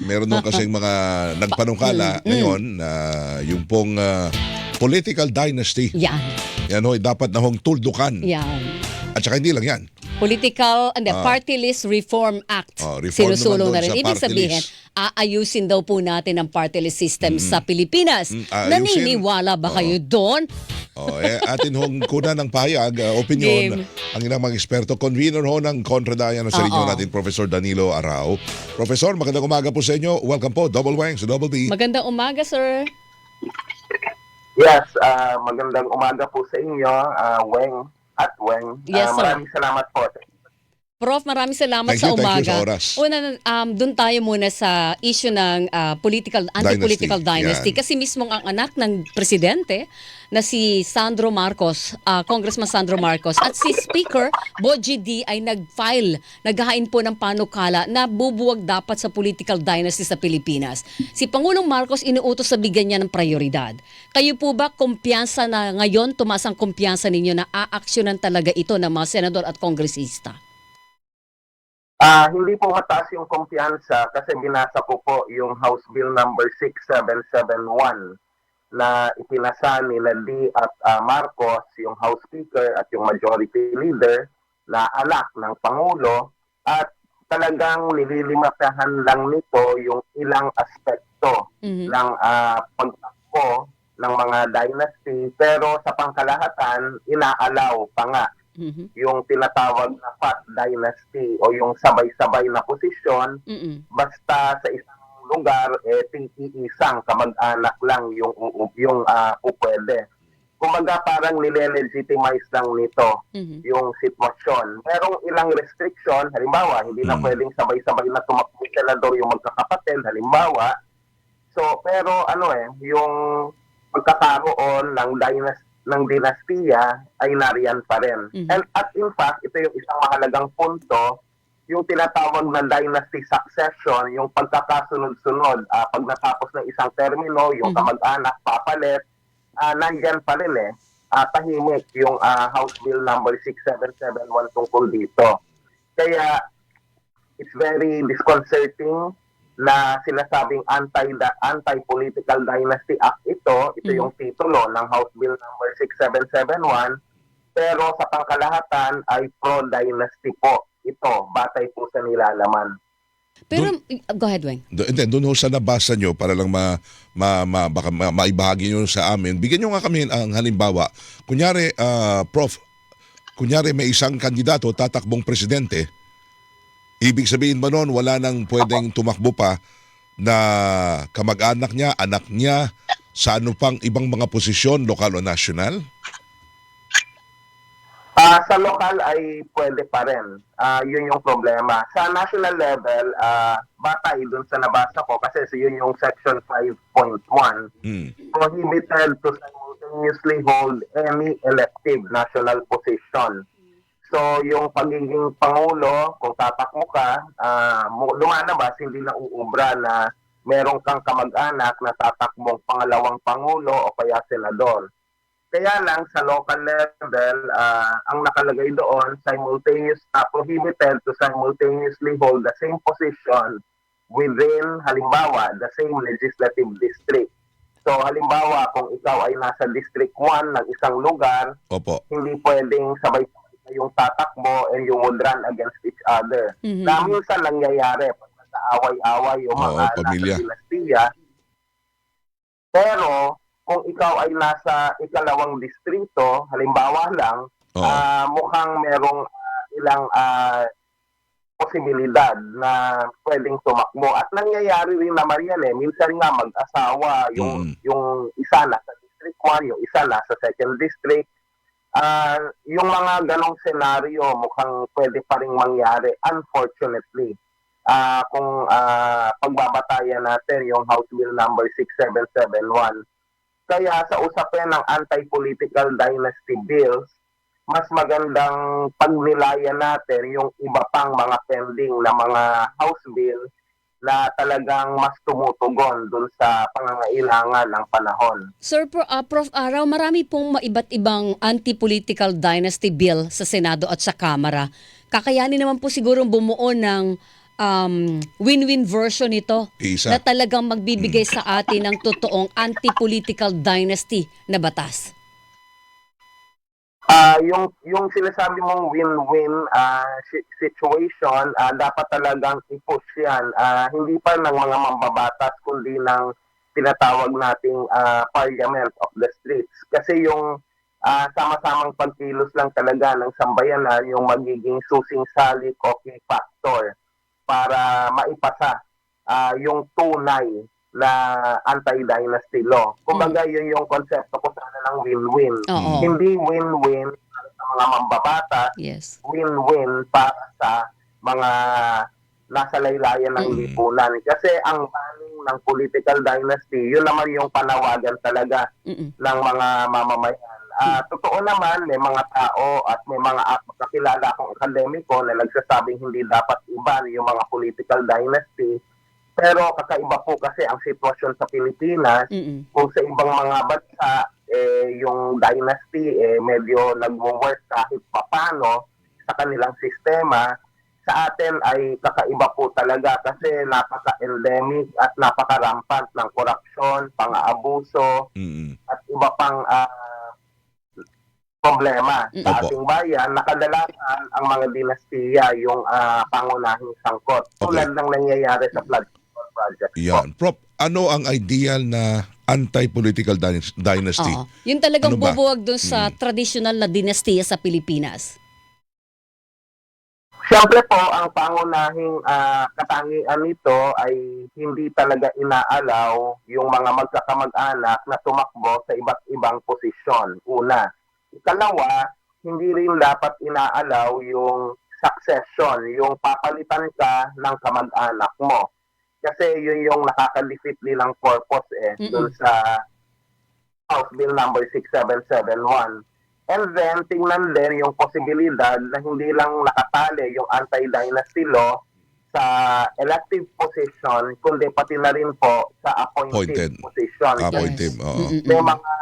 meron nung kasing mga nagpanukala ngayon na yung pong political dynasty. Yan. Yan ho, dapat na hong tuldukan. Yan. At saka hindi lang yan. Party List Reform Act. Reform Sinusulong naman na doon rin. sa Ibig party sabihin, list. aayusin daw po natin ang party list system sa Pilipinas. Ayusin. Naniniwala ba kayo doon? Atin hong kuna ng pahayag, opinion, Game. ang ilang mga eksperto, convener ho ng Kontradayan sa inyo natin, Professor Danilo Arao. Professor, magandang umaga po sa inyo. Welcome po, Double Wang sa Double D. Magandang umaga, sir. Yes, magandang umaga po sa inyo, Weng at Weng. Yes, sir. Maraming salamat po. Prof, maraming salamat Thank sa you umaga. sa oras. Una, doon tayo muna sa issue ng anti-political dynasty. Yan. Kasi mismong ang anak ng presidente na si Sandro Marcos, Congressman Sandro Marcos, at si Speaker Bogie D ay naghahain po ng panukala na bubuwag dapat sa political dynasty sa Pilipinas. Si Pangulong Marcos inuutos sa bigyan niya ng prioridad. Kayo po ba kumpiyansa na ngayon, tumaas ang kumpiyansa ninyo na aaksyonan talaga ito ng mga senador at kongresista? Hindi po mataas yung kumpiyansa kasi binasa ko po yung House Bill number 6771 na ipinasa nila D at Marcos, yung House Speaker at yung Majority Leader na anak ng Pangulo, at talagang nililimatahan lang nito yung ilang aspekto ng pagtakbo ng mga dynasty, pero sa pangkalahatan inaalaw pa nga yung tinatawag na fat dynasty o yung sabay-sabay na posisyon, basta sa isang lugar iisang kamag-anak lang yung pupwede. Kumaga parang nile-legitimize lang nito yung sitwasyon. Merong ilang restriction, halimbawa, hindi na pwedeng sabay-sabay na tumakbo senador yung magkakapatid, halimbawa. So, pero yung pagkakaroon ng dinastiya ay nariyan pa rin. At in fact, ito yung isang mahalagang punto, yung tinatawag na dynasty succession, yung pagkakasunod-sunod, pag natapos ng isang termino, yung kamag-anak papalit, nandyan pa rin tahimik yung House Bill number 6771 tungkol dito. Kaya, it's very disconcerting na sinasabing anti-political dynasty act ito yung titulo ng House Bill number 6771, pero sa pangkalahatan ay pro-dynasty po ito, batay po sa nilalaman. Pero, go ahead, Weng. Doon ho sa nabasa nyo, para lang baka maibahagi nyo sa amin, bigyan nyo nga kami ang halimbawa. Kunyari, Prof, may isang kandidato, tatakbong presidente, ibig sabihin ba noon, wala nang pwedeng tumakbo pa na kamag-anak niya, anak niya, sa ano pang ibang mga posisyon, lokal o national? Sa lokal ay pwede pa rin. Yun yung problema. Sa national level, batay dun sa nabasa ko, kasi yun yung section 5.1, prohibited to simultaneously hold any elective national position. So, yung pagiging Pangulo, kung tatakbo ka, lumalabas, hindi na uubra na meron kang kamag-anak na tatakbong pangalawang Pangulo o kaya Senador. Kaya lang, sa local level, ang nakalagay doon, prohibited to simultaneously hold the same position within, halimbawa, the same legislative district. So, halimbawa, kung ikaw ay nasa District 1 ng isang lugar, hindi pwedeng sabay yung tatakbo and you would run against each other. Na minsan nangyayari pag nag-aaway-away yung mga nasa dinastiya. Pero kung ikaw ay nasa ikalawang distrito, halimbawa lang, mukhang merong ilang posibilidad na pwedeng tumakbo. At nangyayari rin naman yan minsan nga mag-asawa, yung isa nasa District 1, yung isa nasa 2nd District. Yung mga ganong senaryo mukhang pwede pa rin mangyari, unfortunately. Kung pagbabatayan natin yung House Bill number 6771. Kaya sa usapin ng anti-political dynasty bills, mas magandang pagnilayan natin yung iba pang mga pending na mga House Bill na talagang mas tumutugon dun sa pangangailangan ng panahon. Sir, Prof. Arao, marami pong iba't ibang anti-political dynasty bill sa Senado at sa Kamara. Kakayanin naman po siguro bumuo ng win-win version nito Isa. na talagang magbibigay sa atin ng totoong anti-political dynasty na batas? Yung sinasabi mong win-win situation, dapat talagang i-push yan. Hindi pa ng mga mambabatas, kundi ng tinatawag nating Parliament of the Streets. Kasi yung sama-samang pagkilos lang talaga ng sambayanan yung magiging susing salik o key factor para maipasa yung tunay na anti-dynasty law. Kumbaga, yun yung konsepto ko sana ng win-win. Oo. Hindi win-win para sa mga mambabatas, Yes. win-win para sa mga nasa laylayan ng lipunan. Kasi ang baning ng political dynasty, yun naman yung panawagan talaga ng mga mamamayan. Totoo naman, may mga tao at may mga kakilala akong akademiko na nagsasabing hindi dapat iba yung mga political dynasty. Pero kakaiba po kasi ang sitwasyon sa Pilipinas. Kung sa ibang mga bansa, yung dynasty medyo nag-work kahit papano sa kanilang sistema. Sa atin ay kakaiba po talaga kasi napaka-endemic at napaka-rampant ng korupsyon, pang-aabuso, at iba pang problema sa Opo. ating bayan. Nakadalasan ang mga dinastiya yung pangunahing sangkot. Tulad ng nangyayari sa flood control project. Yan. Prof, ano ang ideal na anti-political dynasty? Oo. Yung talagang Ano ba? bubuwag dun sa traditional na dinastiya sa Pilipinas. Siyempre po, ang pangunahing katangian nito ay hindi talaga inaalaw yung mga magkakamag-anak na tumakbo sa iba't ibang posisyon. Una. Ikalawa, hindi rin dapat inaalaw yung succession, yung papalitan ka ng kamag-anak mo. Kasi yun yung nakaka-defeat nilang purpose dun sa House Bill number 6771. And then, tingnan din yung posibilidad na hindi lang nakatali yung anti-dynasty law sa elective position, kundi pati na rin po sa appointed position. Appointed. Yes. Oo. May mga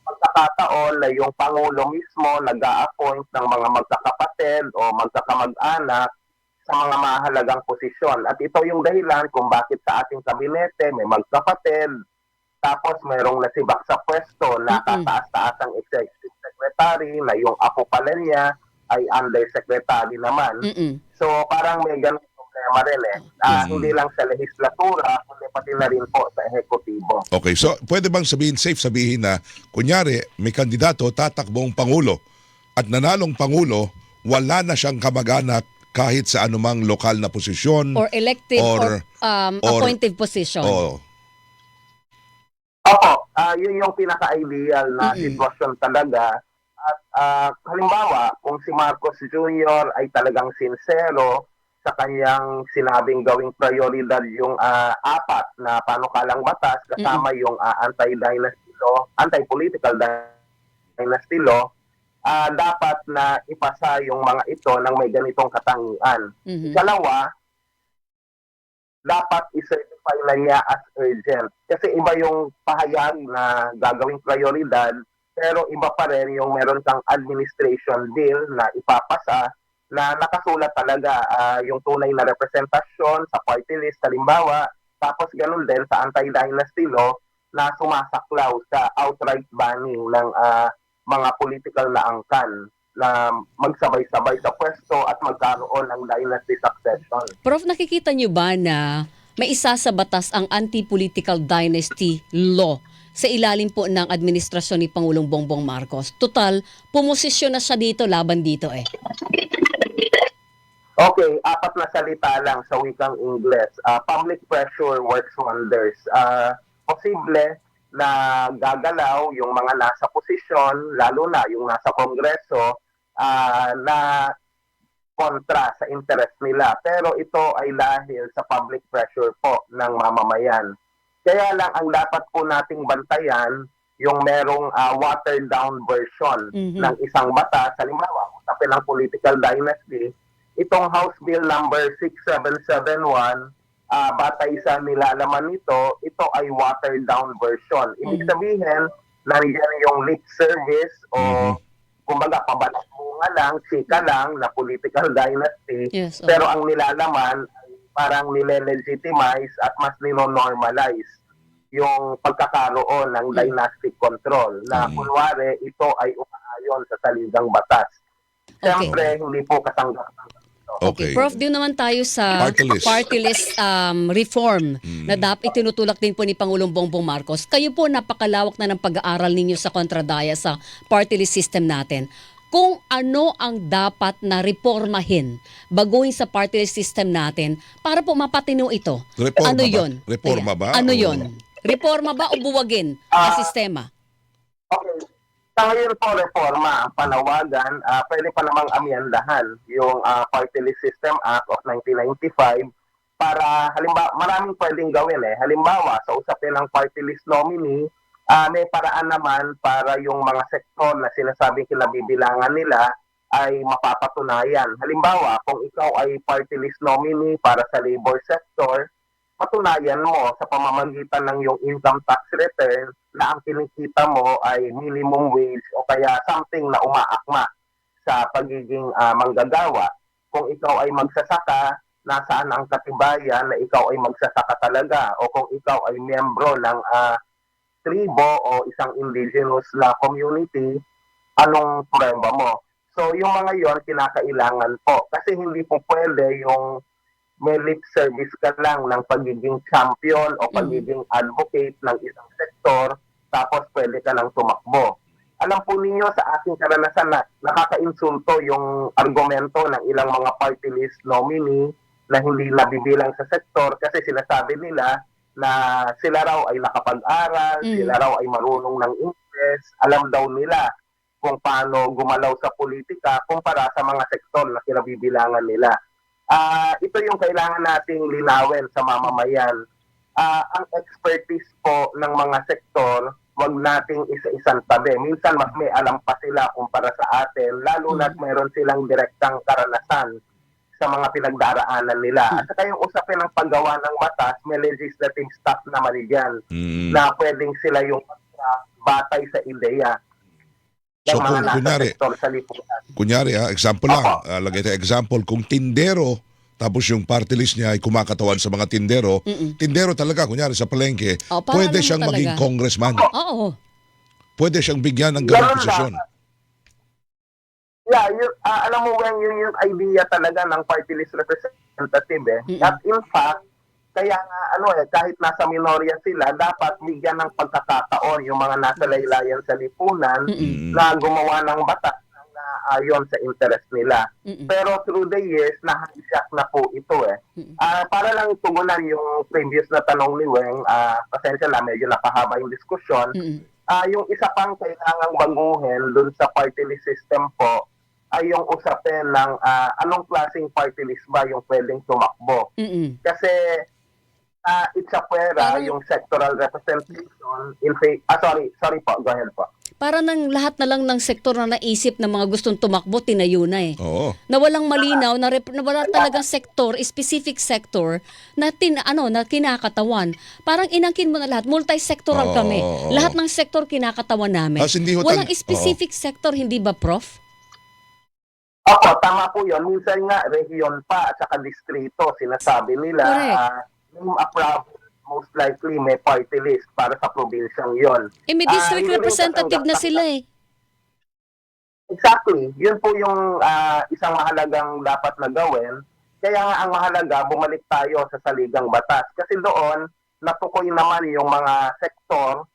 pagkakataon na yung Pangulo mismo nag-a-appoint ng mga magkakapatid o magkakamag-anak sa mga mahalagang posisyon. At ito yung dahilan kung bakit sa ating kabinete may magkapatid, tapos mayroong nasibak sa pwesto na tataas-taas ang executive secretary na yung apo pala niya ay undersecretary naman. So parang may ganun problema rin Hindi lang sa legislatura, kundi pati na rin po sa ehekutibo. Okay, so pwede bang safe sabihin na, kunyari, may kandidato, tatakbong Pangulo, at nanalong Pangulo, wala na siyang kamag-anak kahit sa anumang lokal na posisyon? Or elective or appointed position. Opo, yun yung pinaka-ideal na sitwasyon talaga. At halimbawa, kung si Marcos Jr. ay talagang sincero sa kanyang sinabing gawing prioridad yung apat na panukalang batas kasama yung anti-dynasty law, anti-political dynasty law, dapat na ipasa yung mga ito ng may ganitong katangian. Ikalawa, dapat i-certify na niya as urgent. Kasi iba yung pahayag na gagawing prioridad, pero iba pa rin yung meron kang administration bill na ipapasa na nakasulat talaga yung tunay na representasyon sa party list, halimbawa, tapos ganun din sa anti-dynasty law na sumasaklaw sa outright banning ng mga political na angkan na magsabay-sabay sa pwesto at magkaroon ng dynasty succession. Prof, nakikita niyo ba na may isa sa batas ang anti-political dynasty law sa ilalim po ng administrasyon ni Pangulong Bongbong Marcos? Total, pumosisyon na siya dito, laban dito Okay, apat na salita lang sa wikang Ingles. Public pressure works wonders. Posible na gagalaw yung mga nasa posisyon, lalo na yung nasa Kongreso, na kontra sa interest nila. Pero ito ay dahil sa public pressure po ng mamamayan. Kaya lang ang dapat po nating bantayan yung merong watered down version ng isang batas. Halimbawa, usapin ng political dynasty, itong House Bill number 6771, batay sa nilalaman nito, ito ay watered down version. Ibig sabihin, nandiyan yung lip service o kumbaga pabalat bunga lang, chika lang na political dynasty. Yes, pero ang nilalaman ay parang nile-legitimize at mas nino-normalize yung pagkakaroon ng dynastic control na kunwari ito ay umaayon sa saligang batas. Siyempre, hindi po katanggap. Okay. Prof, din naman tayo sa Party list. Reform na dapat itinutulak din po ni Pangulong Bongbong Marcos. Kayo po napakalawak na ng pag-aaral ninyo sa kontradaya sa party list system natin. Kung ano ang dapat na reformahin, baguhin sa party list system natin para po mapatino ito. Reforma ano ba? yun? Reforma ba? Ano O- yun? Reforma ba o buwagin ang sistema? Okay. Sa ngayon po, reforma, ang panawagan, pwede pa namang amyendahan yung Party List System Act of 1995 para, halimbawa, maraming pwedeng gawin eh. Halimbawa, sa usapin ng party list nominee, may paraan naman para yung mga sektor na sinasabing kinabibilangan nila ay mapapatunayan. Halimbawa, kung ikaw ay party list nominee para sa labor sector, patunayan mo sa pamamagitan ng iyong income tax return na ang kinikita mo ay minimum wage o kaya something na umaakma sa pagiging manggagawa. Kung ikaw ay magsasaka, nasaan ang katibayan na ikaw ay magsasaka talaga o kung ikaw ay miyembro ng tribo o isang indigenous na community, anong prueba mo? So yung mga yon kinakailangan po kasi hindi po pwede yung may lip service ka lang ng pagiging champion o pagiging advocate ng isang sektor, tapos pwede ka nang tumakbo. Alam po ninyo sa ating karanasan na nakaka-insulto yung argumento ng ilang mga party list nominee na hindi nabibilang sa sektor kasi sinasabi nila na sila raw ay nakapag-aral, sila raw ay marunong ng English, alam daw nila kung paano gumalaw sa politika kumpara sa mga sektor na kinabibilangan nila. Ito yung kailangan nating linawin sa mamamayan. Ang expertise po ng mga sektor, wag nating isa-isang tabi. Minsan mas may alam pa sila kumpara sa atin, lalo na't mayroon silang direktang karanasan sa mga pinagdaraanan nila. At saka yung usapin ng paggawa ng batas, may legislative staff naman dyan na pwedeng sila yung batay sa ideya. So Yung kung mga nasa kunyari, sektor sa lipunan. Kunyari, example lang, lagay tayo example, kung tindero, tapos yung party list niya ay kumakatawan sa mga tindero, tindero talaga, kunyari sa palengke, parang pwede naman siyang talaga. maging congressman. Oo. Pwede siyang bigyan ng ganong Ganun posisyon. Yeah, alam mo when yun yung idea talaga ng party list representative eh. At in fact, kaya nga kahit nasa minorya sila, dapat bigyan ng pagkakataon yung mga nasa laylayan sa lipunan na gumawa ng batas na ayon sa interest nila. Pero through the years, na-hijack na po ito eh. Para lang tugunan yung previous na tanong ni Weng, pasensya lang, medyo napahaba yung diskusyon. Yung isa pang kailangang baguhin dun sa party list system po ay yung usapin ng anong klaseng party list ba yung pwedeng tumakbo. Kasi it's a pwera yung sectoral representation sorry po, go ahead po. Para ng lahat na lang ng sektor na naisip ng mga gustong tumakbo, tinayo na eh. Oo. Na walang malinaw, na wala talagang sektor, specific sector na na kinakatawan. Parang inangkin mo na lahat, multi-sectoral kami. Lahat ng sektor kinakatawan namin. Hindi ho Walang specific sector, hindi ba, Prof? Opo, tama po yun. Minsan nga, region pa at saka distrito, sinasabi nila, name a province, most likely may party list para sa probinsyang yon. May district representative na sila eh. Exactly. Yun po yung isang mahalagang dapat na gawin. Kaya nga ang mahalaga, bumalik tayo sa saligang batas. Kasi doon, natukoy naman yung mga sektor.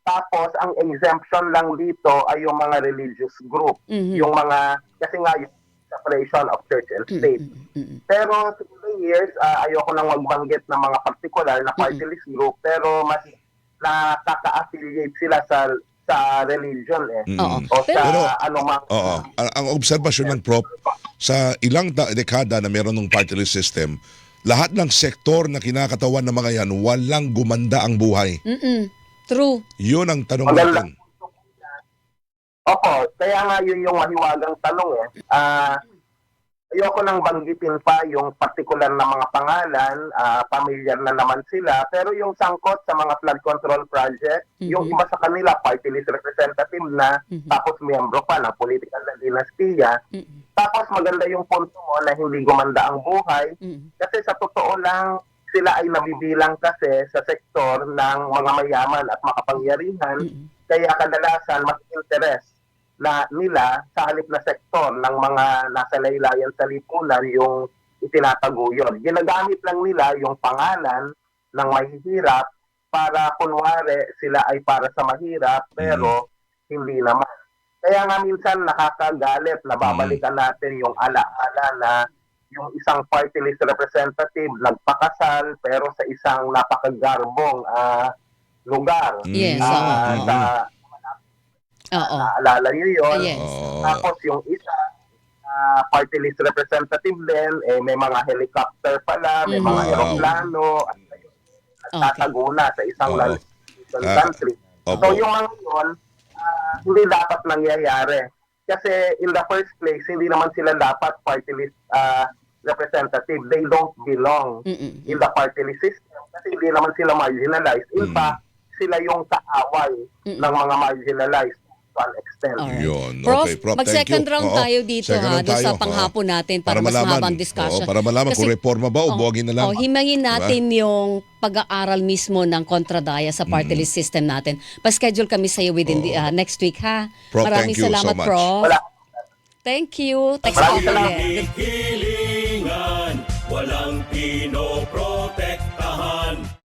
Tapos, ang exemption lang dito ay yung mga religious group. Yung mga, kasi nga, yung separation of church and state. Pero through the years, ayoko nang magbanggit ng mga particular na party list group, pero mas nakaka-affiliate sila sa religion eh. O sa Pero, anumang... ang obserbasyon ng Prof, sa ilang dekada na meron ng party list system, lahat ng sektor na kinakatawan ng mga yan, walang gumanda ang buhay. True. Yun ang tanong natin. Opo, kaya nga yun yung mahiwagang tanong eh. Ayoko nang banggitin pa yung particular na mga pangalan, pamilyar na naman sila, pero yung sangkot sa mga flood control project, yung iba sa kanila, party list representative na, tapos miyembro pa ng political na dinastiya, Tapos maganda yung punto mo na hindi gumanda ang buhay. Kasi sa totoo lang, sila ay nabibilang kasi sa sektor ng mga mayaman at makapangyarihan. Kaya kadalasan mas interest na nila sa halip na sektor ng mga nasa laylayan sa lipunan yung itinataguyod. Ginagamit lang nila yung pangalan ng mahihirap para kunwari sila ay para sa mahirap pero hindi naman. Kaya nga minsan nakakagalit na babalikan natin yung alaala na yung isang party list representative nagpakasal pero sa isang napakagarbong lugar. Yes, oo. Naalala niyo yun? Yes. Tapos yung isa, party list representative din, may mga helicopter pala, may mga aeroplano, at nagtatago na sa isang country. So yung mga yun, hindi dapat nangyayari. Kasi in the first place, hindi naman sila dapat party list representative. They don't belong in the party list system kasi hindi naman sila marginalized. In fact, sila yung kaaway ng mga marginalized to an extent. Yun. Prof, Okay, Prof, mag-second thank you. round Oo, tayo dito second ha, round doon sa tayo. panghapon natin para mas malaman. mahabang discussion. Para malaman kung reforma ba o buwagin na lang. Himangin Diba? natin yung pag-aaral mismo ng kontradaya sa party list system natin. Pa-schedule kami sa iyo within the, next week ha. Prof, Maraming thank you salamat, so much. Prof. Wala. Thank you. Text Maraming ako salamat. ulit. Hilingan, walang pinoproblema.